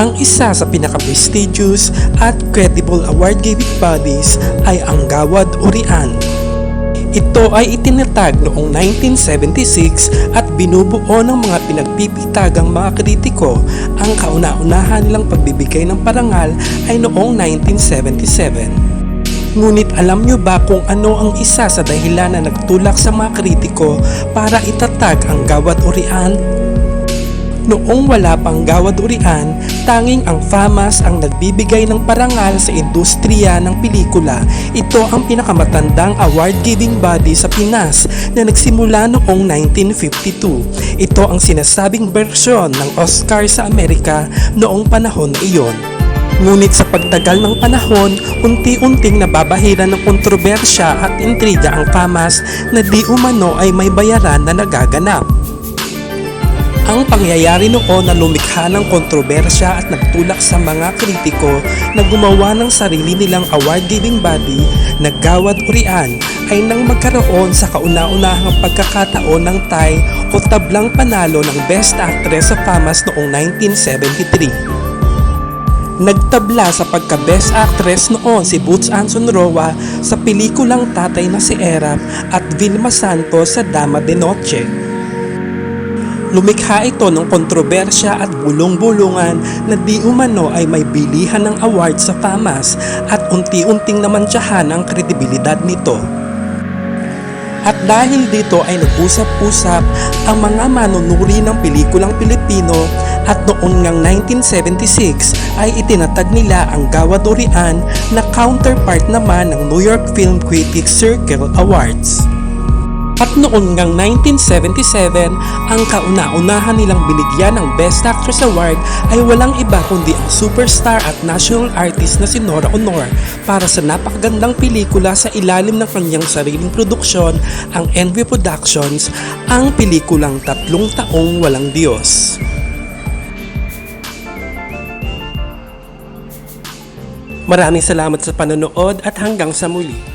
Ang isa sa pinaka-prestigious at credible award-giving bodies ay ang Gawad Urian. Ito ay itinatag noong 1976 at binubuo ng mga pinagpipitagang mga kritiko. Ang kauna-unahan nilang pagbibigay ng parangal ay noong 1977. Ngunit alam nyo ba kung ano ang isa sa dahilan na nagtulak sa mga kritiko para itatag ang Gawad Urian? Noong wala pang Gawad Urian, tanging ang FAMAS ang nagbibigay ng parangal sa industriya ng pelikula. Ito ang pinakamatandang award-giving body sa Pinas na nagsimula noong 1952. Ito ang sinasabing bersyon ng Oscar sa Amerika noong panahon na iyon. Ngunit sa pagtagal ng panahon, unti-unting nababahiran ng kontrobersya at intriga ang FAMAS na di umano ay may bayaran na nagaganap. Ang pangyayari noon na lumikha ng kontrobersya at nagtulak sa mga kritiko na gumawa ng sarili nilang award-giving body na Gawad Urian ay nang magkaroon sa kauna-unahang pagkakataon ng tie o tablang panalo ng Best Actress sa FAMAS noong 1973. Nagtabla sa pagka-Best Actress noon si Boots Anson Roa sa pelikulang Tatay na si Erap at Vilma Santos sa Dama de Noche. Lumikha ito ng kontrobersya at bulong-bulungan na di umano ay may bilihan ng award sa FAMAS at unti-unting namantsahan ang kredibilidad nito. At dahil dito ay nag-usap-usap ang mga manunuri ng pelikulang Pilipino at noong ngang 1976 ay itinatag nila ang Gawad Urian na counterpart naman ng New York Film Critics Circle Awards. At noon ngang 1977, ang kauna-unahan nilang binigyan ng Best Actress Award ay walang iba kundi ang superstar at national artist na si Nora Honor para sa napakagandang pelikula sa ilalim ng kanyang sariling produksyon, ang Envy Productions, ang pelikulang 3 Taong Walang Diyos. Maraming salamat sa panonood at hanggang sa muli.